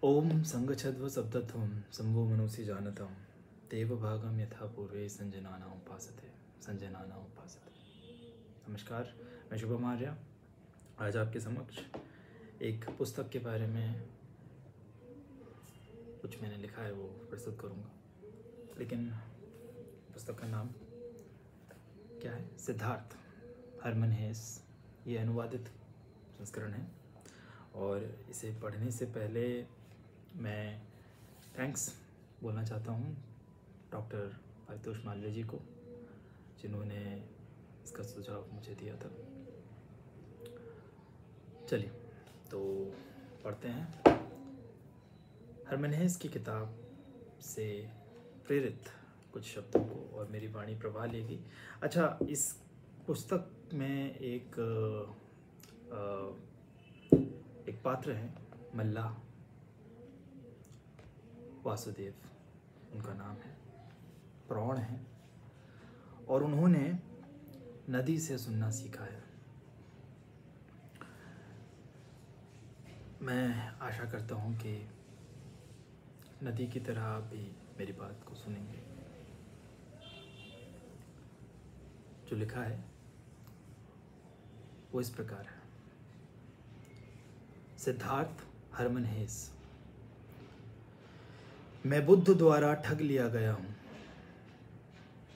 ओम संगच्छध्व सप्तत्वं संभो मनोसि जानतं देवभागं यथा पूर्वे संजनानां उपासते। नमस्कार, मैं शुभम आर्या आज आपके समक्ष एक पुस्तक के बारे में कुछ मैंने लिखा है वो प्रस्तुत करूँगा। लेकिन पुस्तक का नाम क्या है? सिद्धार्थ, हरमन हेस। ये अनुवादित संस्करण है और इसे पढ़ने से पहले मैं थैंक्स बोलना चाहता हूँ डॉक्टर पारितोष मालवीय जी को, जिन्होंने इसका सुझाव मुझे दिया था। चलिए तो पढ़ते हैं। हरमन हेस की किताब से प्रेरित कुछ शब्दों को और मेरी वाणी प्रभा लेगी। अच्छा, इस पुस्तक में एक पात्र हैं मल्लाह वासुदेव, उनका नाम है। प्रौढ़ हैं और उन्होंने नदी से सुनना सीखा है। मैं आशा करता हूँ कि नदी की तरह आप भी मेरी बात को सुनेंगे। जो लिखा है वो इस प्रकार है। सिद्धार्थ, हरमन हेस। मैं बुद्ध द्वारा ठग लिया गया हूँ,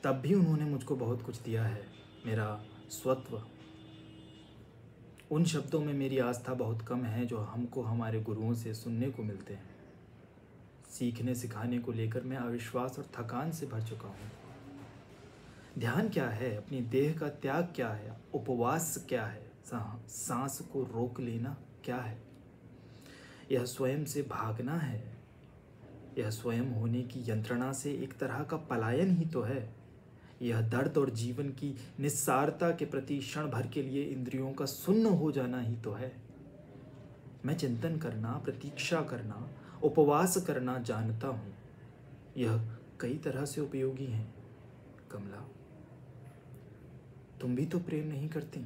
तब भी उन्होंने मुझको बहुत कुछ दिया है। मेरा स्वत्व। उन शब्दों में मेरी आस्था बहुत कम है जो हमको हमारे गुरुओं से सुनने को मिलते हैं। सीखने सिखाने को लेकर मैं अविश्वास और थकान से भर चुका हूँ। ध्यान क्या है? अपनी देह का त्याग क्या है? उपवास क्या है? सांस को रोक लेना क्या है? यह स्वयं से भागना है। यह स्वयं होने की यंत्रणा से एक तरह का पलायन ही तो है। यह दर्द और जीवन की निस्सारता के प्रति क्षण भर के लिए इंद्रियों का सुन्न हो जाना ही तो है। मैं चिंतन करना, प्रतीक्षा करना, उपवास करना जानता हूँ। यह कई तरह से उपयोगी हैं। कमला, तुम भी तो प्रेम नहीं करती।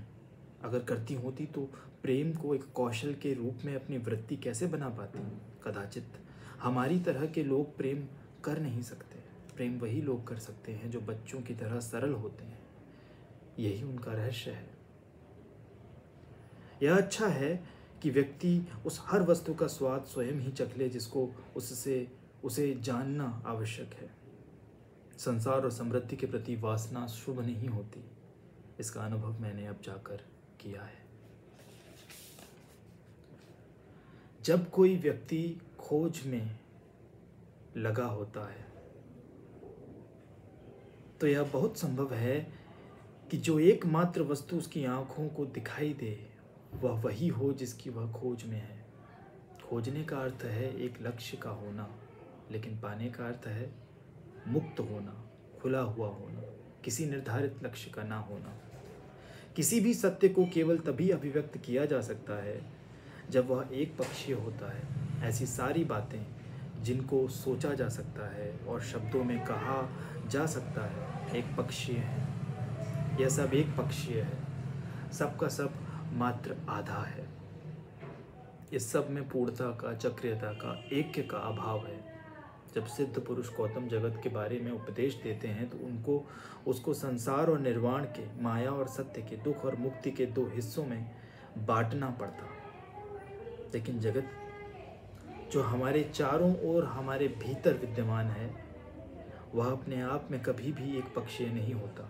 अगर करती होती तो प्रेम को एक कौशल के रूप में अपनी वृत्ति कैसे बना पाती? कदाचित हमारी तरह के लोग प्रेम कर नहीं सकते। प्रेम वही लोग कर सकते हैं जो बच्चों की तरह सरल होते हैं। यही उनका रहस्य है। यह अच्छा है कि व्यक्ति उस हर वस्तु का स्वाद स्वयं ही चख ले जिसको उसे जानना आवश्यक है। संसार और समृद्धि के प्रति वासना शुभ नहीं होती। इसका अनुभव मैंने अब जाकर किया है। जब कोई व्यक्ति खोज में लगा होता है तो यह बहुत संभव है कि जो एकमात्र वस्तु उसकी आंखों को दिखाई दे वह वही हो जिसकी वह खोज में है। खोजने का अर्थ है एक लक्ष्य का होना, लेकिन पाने का अर्थ है मुक्त होना, खुला हुआ होना, किसी निर्धारित लक्ष्य का ना होना। किसी भी सत्य को केवल तभी अभिव्यक्त किया जा सकता है जब वह एक पक्षीय होता है। ऐसी सारी बातें जिनको सोचा जा सकता है और शब्दों में कहा जा सकता है एक पक्षीय है। यह सब एक पक्षीय है। सबका सब मात्र आधा है। इस सब में पूर्णता का, चक्रियता का, ऐक्य का अभाव है। जब सिद्ध पुरुष गौतम जगत के बारे में उपदेश देते हैं तो उसको संसार और निर्वाण के, माया और सत्य के, दुख और मुक्ति के दो हिस्सों में बांटना पड़ता। लेकिन जगत जो हमारे चारों ओर हमारे भीतर विद्यमान है वह अपने आप में कभी भी एक पक्षीय नहीं होता।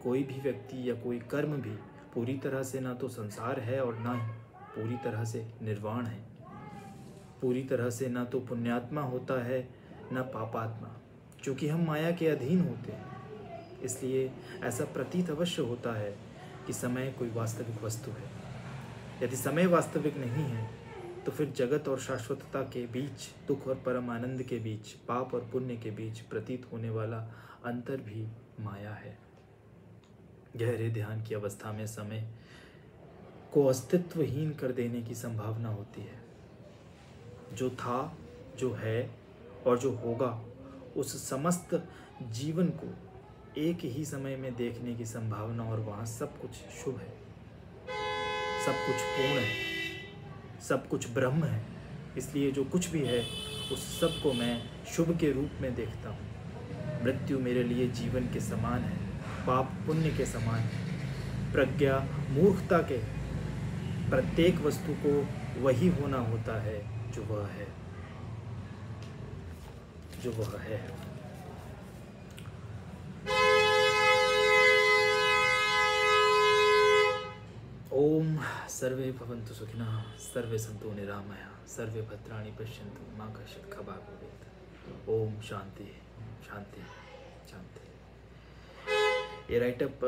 कोई भी व्यक्ति या कोई कर्म भी पूरी तरह से ना तो संसार है और ना ही पूरी तरह से निर्वाण है। पूरी तरह से ना तो पुण्यात्मा होता है ना पापात्मा। क्योंकि हम माया के अधीन होते हैं, इसलिए ऐसा प्रतीत अवश्य होता है कि समय कोई वास्तविक वस्तु है। यदि समय वास्तविक नहीं है तो फिर जगत और शाश्वतता के बीच, दुख और परम आनंद के बीच, पाप और पुण्य के बीच प्रतीत होने वाला अंतर भी माया है। गहरे ध्यान की अवस्था में समय को अस्तित्वहीन कर देने की संभावना होती है। जो था, जो है और जो होगा, उस समस्त जीवन को एक ही समय में देखने की संभावना, और वहाँ सब कुछ शुभ है, सब कुछ पूर्ण है, सब कुछ ब्रह्म है। इसलिए जो कुछ भी है उस सब को मैं शुभ के रूप में देखता हूँ। मृत्यु मेरे लिए जीवन के समान है, पाप पुण्य के समान है, प्रज्ञा मूर्खता के। प्रत्येक वस्तु को वही होना होता है जो वह है, जो वह है। ओम सर्वे भवन्तु सुखिनः, सर्वे सन्तु निरामया, सर्वे भद्राणि पश्यन्तु मा कश्चित् खभाग् भवेत्। ओम शांति शांति शांति। ये राइटअप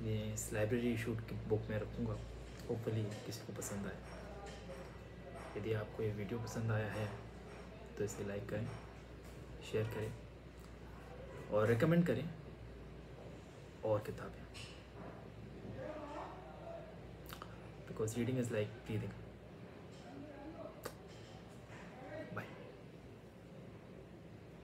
ये इस लाइब्रेरी शूट की बुक में रखूँगा, होपफुली किसी को पसंद आए। यदि आपको ये वीडियो पसंद आया है तो इसे लाइक करें, शेयर करें और रेकमेंड करें और किताबें, because reading is like breathing.